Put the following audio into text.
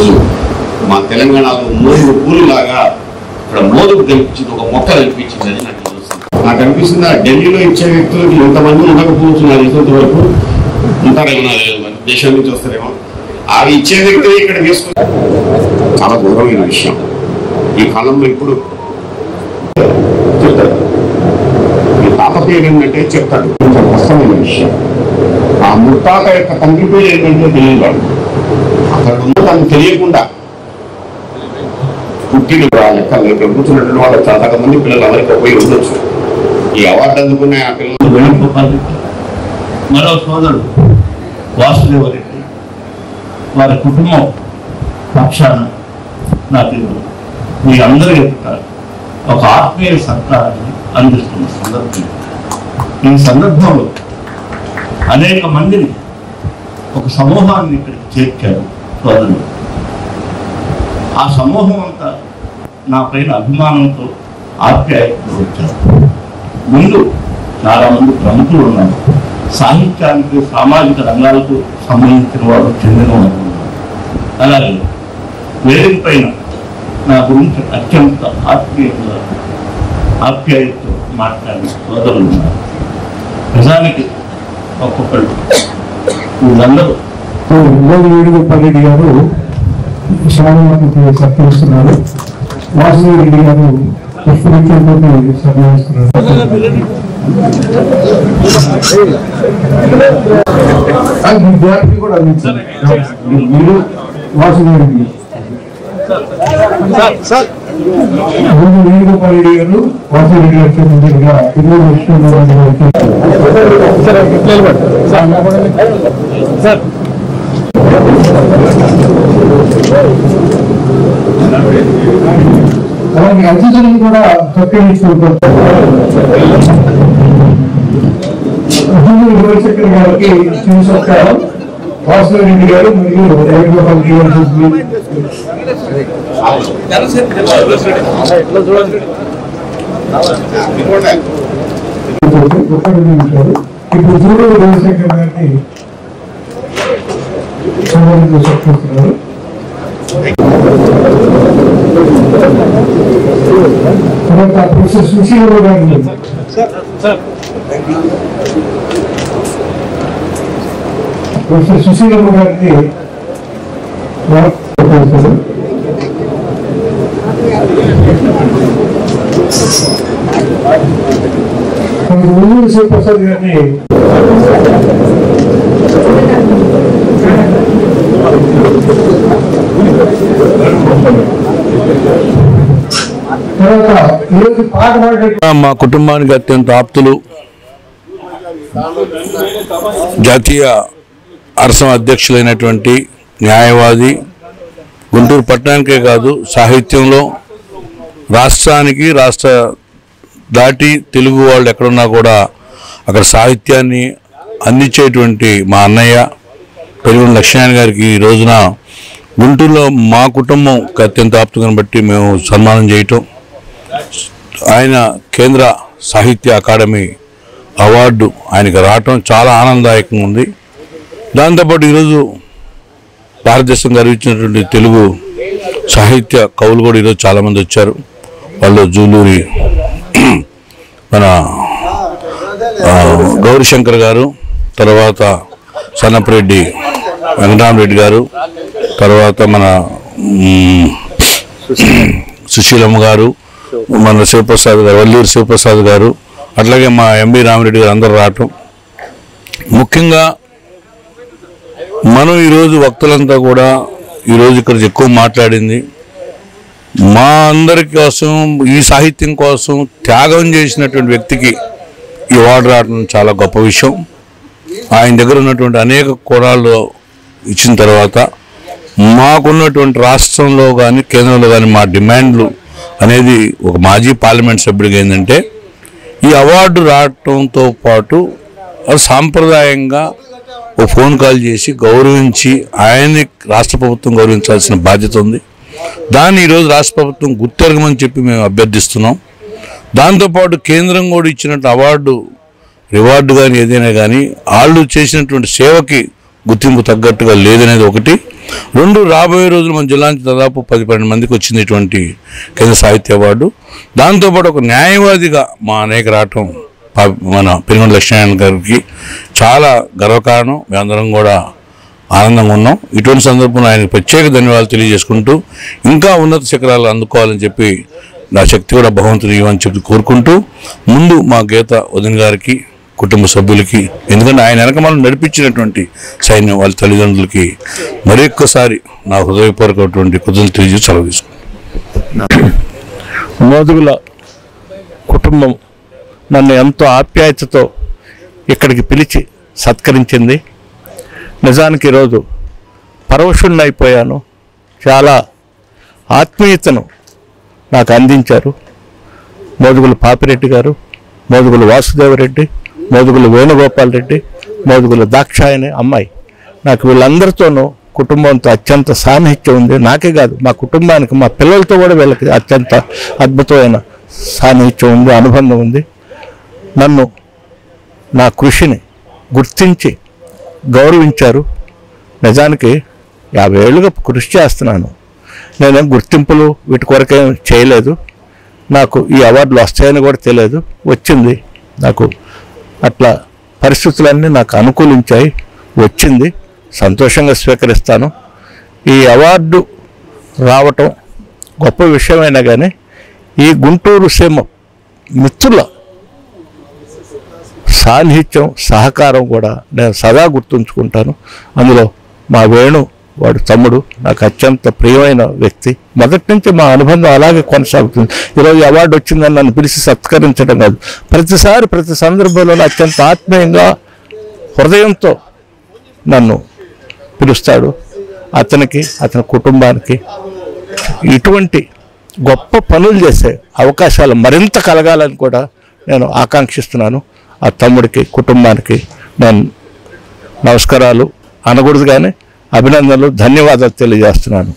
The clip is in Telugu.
ఈరోజు మా తెలంగాణలో మోదుగు పూలులాగా ఇక్కడ మోదుగు కనిపించింది, ఒక మొక్క కనిపించింది. అది నాకు అనిపిస్తుంది. ఢిల్లీలో ఇచ్చే వ్యక్తులకి ఇంతమంది ఉండకపోతున్నారు, ఇంతవరకు ఉంటారేమో, దేశం నుంచి వస్తారేమో. అవి ఇచ్చే వ్యక్తులు ఇక్కడ తీసుకుని చాలా గౌరవమైన విషయం. ఈ కాలంలో ఇప్పుడు చెప్తాడు, ఈ తాత పేరు ఏంటంటే చెప్తాడు, కొంచెం కష్టమైన విషయం. ఆ ముత్తాత యొక్క తండ్రి పేరు ఏంటంటే తెలియదు. అక్కడ ఉన్న తనకు తెలియకుండా పుట్టిన లెక్కలు ఇక్కడ కూర్చున్నటువంటి వాళ్ళ చాలా మంది పిల్లలు అందరికీ పోయి ఉండొచ్చు. ఈ అవార్డు అందుకునే ఆ పిల్లలు వేణుగోపాల్ రెడ్డి, మరో సోదరుడు వాసుదేవరెడ్డి, వారి కుటుంబం పక్షాన నాకు మీ అందరూ చెప్తారు ఒక ఆత్మీయ సత్కారాన్ని అందిస్తున్న సందర్భం. ఈ సందర్భంలో అనేక మందిని, ఒక సమూహాన్ని ఇక్కడికి చేర్చారు సోదరులు. ఆ సమూహం అంతా నా పైన అభిమానంతో, ఆప్యాయతతో వచ్చారు. ముందు చాలా మంది ప్రముఖులు ఉన్నారు, సాహిత్యానికి, సామాజిక రంగాలకు సంబంధించిన వారు, చెందిన వారు ఉన్నారు. అలాగే వేదిక పైన నా గురించి అత్యంత ఆప్యాయతతో మాట్లాడిన సోదరులు ఉన్నారు. నిజానికి ఒక్కొక్కళ్ళు వీళ్ళందరూ వేణుగోపాల్ రెడ్డి గారు శాలకి సత్కరిస్తున్నారు. వాసుదేవరెడ్డి గారు పుష్పవృక్షంతో సన్మానిస్తున్నారు. విద్యార్థి కూడా అందించారు. మీరు వాసుదేవరెడ్డి వేణుగోపాల్ రెడ్డి గారు, వాసుదేవరెడ్డి గారి ముందుగా అలాగే అతిథులను కూడా సత్కరించుకుంటారు. చక్ర గారికి చిన్న సత్కారం వాసుదేవరెడ్డి గారు మరియు వేణుగోపాల్ రెడ్డి గారు ఇప్పుడు జూలూరు రాజశేఖర్ గారిని సత్కరిస్తున్నారు. తర్వాత ప్రొఫెసర్ సుశీలమ్మ గారిని ముందు శివప్రసాద్ గారిని మా కుటుంబానికి అత్యంత ఆప్తులు, జాతీయ అరసం అధ్యక్షులైనటువంటి న్యాయవాది, గుంటూరు పట్టణానికే కాదు సాహిత్యంలో రాష్ట్రానికి రాష్ట్ర దాటి తెలుగు వాళ్ళు ఎక్కడున్నా కూడా అక్కడ సాహిత్యాన్ని అందించేటువంటి మా అన్నయ్య పెరుగుని లక్ష్మణ్ గారికి ఈ రోజున గుంటూరులో మా కుటుంబం అత్యంత ఆప్తులను బట్టి మేము సన్మానం చేయటం, ఆయన కేంద్ర సాహిత్య అకాడమీ అవార్డు ఆయనకు రావటం చాలా ఆనందదాయకంగా ఉంది. దాంతోపాటు ఈరోజు భారతదేశం గర్వించినటువంటి తెలుగు సాహిత్య కవులు కూడా ఈరోజు చాలామంది వచ్చారు. వాళ్ళు జూలూరి మన గౌరీశంకర్ గారు, తర్వాత సన్నపరెడ్డి వెంకటరామరెడ్డి గారు, తర్వాత మన సుశీలమ్మ గారు, మన శివప్రసాద్ గారు, వల్లూరి శివప్రసాద్ గారు, అట్లాగే మా ఎంబి రామిరెడ్డి గారు అందరూ రావటం. ముఖ్యంగా మనం ఈరోజు వక్తలంతా కూడా ఈరోజు ఇక్కడ ఎక్కువ మాట్లాడింది మా అందరి కోసం, ఈ సాహిత్యం కోసం త్యాగం చేసినటువంటి వ్యక్తికి ఈ అవార్డు రావడం చాలా గొప్ప విషయం. ఆయన దగ్గర ఉన్నటువంటి అనేక కోణాల్లో ఇచ్చిన తర్వాత మాకున్నటువంటి రాష్ట్రంలో కానీ కేంద్రంలో కానీ మా డిమాండ్లు అనేది ఒక మాజీ పార్లమెంట్ సభ్యుడిగా ఏంటంటే ఈ అవార్డు రావడంతో పాటు సాంప్రదాయంగా ఒక ఫోన్ కాల్ చేసి గౌరవించి ఆయన్ని రాష్ట్ర ప్రభుత్వం గౌరవించాల్సిన బాధ్యత ఉంది. దాన్ని ఈరోజు రాష్ట్ర ప్రభుత్వం గుర్తెరగమని చెప్పి మేము అభ్యర్థిస్తున్నాం. దాంతోపాటు కేంద్రం కూడా ఇచ్చినట్టు అవార్డు రివార్డు కానీ ఏదైనా కానీ వాళ్ళు చేసినటువంటి సేవకి గుర్తింపు తగ్గట్టుగా లేదనేది ఒకటి. 2, రాబోయే రోజులు మన జిల్లా నుంచి దాదాపు 10-12 మందికి వచ్చింది ఇటువంటి కేంద్ర సాహిత్య అవార్డు. దాంతోపాటు ఒక న్యాయవాదిగా మా అనేక రావటం మన పెనుగొండ లక్ష్మీనారాయణ గారికి చాలా గర్వకారణం. మేమందరం కూడా ఆనందంగా ఉన్నాం. ఇటువంటి సందర్భంలో ఆయనకు ప్రత్యేక ధన్యవాదాలు తెలియజేసుకుంటూ ఇంకా ఉన్నత శిఖరాలు అందుకోవాలని చెప్పి నా శక్తి కూడా భగవంతుడు ఇవ్వని చెప్పి కోరుకుంటూ, ముందు మా గీత వదిన గారికి, కుటుంబ సభ్యులకి, ఎందుకంటే ఆయన వెనక మనం నడిపించినటువంటి సైన్యం వాళ్ళ తల్లిదండ్రులకి మరొక్కసారి నా హృదయపూర్వకటువంటి కృతజ్ఞతలు తెలియజేసి సెలవు తీసుకుంటాను. మోదుగుల కుటుంబం నన్ను ఎంతో ఆప్యాయతతో ఇక్కడికి పిలిచి సత్కరించింది. నిజానికి ఈరోజు పరవశుణ్ణి అయిపోయాను. చాలా ఆత్మీయతను నాకు అందించారు మోదుగుల పాపిరెడ్డి గారు, మోదుగుల వాసుదేవరెడ్డి, మోదుగుల వేణుగోపాల్ రెడ్డి, మోదుగుల దాక్షాయని అమ్మాయి. నాకు వీళ్ళందరితోనూ కుటుంబంతో అత్యంత సాన్నిహిత్యం ఉంది. నాకే కాదు, మా కుటుంబానికి, మా పిల్లలతో కూడా వీళ్ళకి అత్యంత అద్భుతమైన సాన్నిహిత్యం ఉంది, అనుబంధం ఉంది. నన్ను నా కృషిని గుర్తించి గౌరవించారు. నిజానికి 50 ఏళ్ళుగా కృషి చేస్తున్నాను. నేనేం గుర్తింపులు వీటి కొరకేం చేయలేదు. నాకు ఈ అవార్డులు వస్తాయని కూడా తెలియదు, వచ్చింది. నాకు అట్లా పరిస్థితులన్నీ నాకు అనుకూలించాయి, వచ్చింది. సంతోషంగా స్వీకరిస్తాను. ఈ అవార్డు రావటం గొప్ప విషయమైనా కానీ ఈ గుంటూరు సీమ మిత్రుల సాన్నిహిత్యం, సహకారం కూడా నేను సదా గుర్తుంచుకుంటాను. అందులో మా వేణు, వాడు తమ్ముడు, నాకు అత్యంత ప్రియమైన వ్యక్తి. మొదటి నుంచి మా అనుబంధం అలాగే కొనసాగుతుంది. ఈరోజు అవార్డు వచ్చిందని నన్ను పిలిచి సత్కరించడం కాదు, ప్రతిసారి ప్రతి సందర్భంలో అత్యంత ఆత్మీయంగా హృదయంతో నన్ను పిలుస్తాడు. అతనికి, అతని కుటుంబానికి ఇటువంటి గొప్ప పనులు చేసే అవకాశాలు మరింత కలగాలని కూడా నేను ఆకాంక్షిస్తున్నాను. ఆ తమ్ముడికి, కుటుంబానికి నేను నమస్కారాలు అనకూడదు కానీ అభినందనలు, ధన్యవాదాలు తెలియజేస్తున్నాను.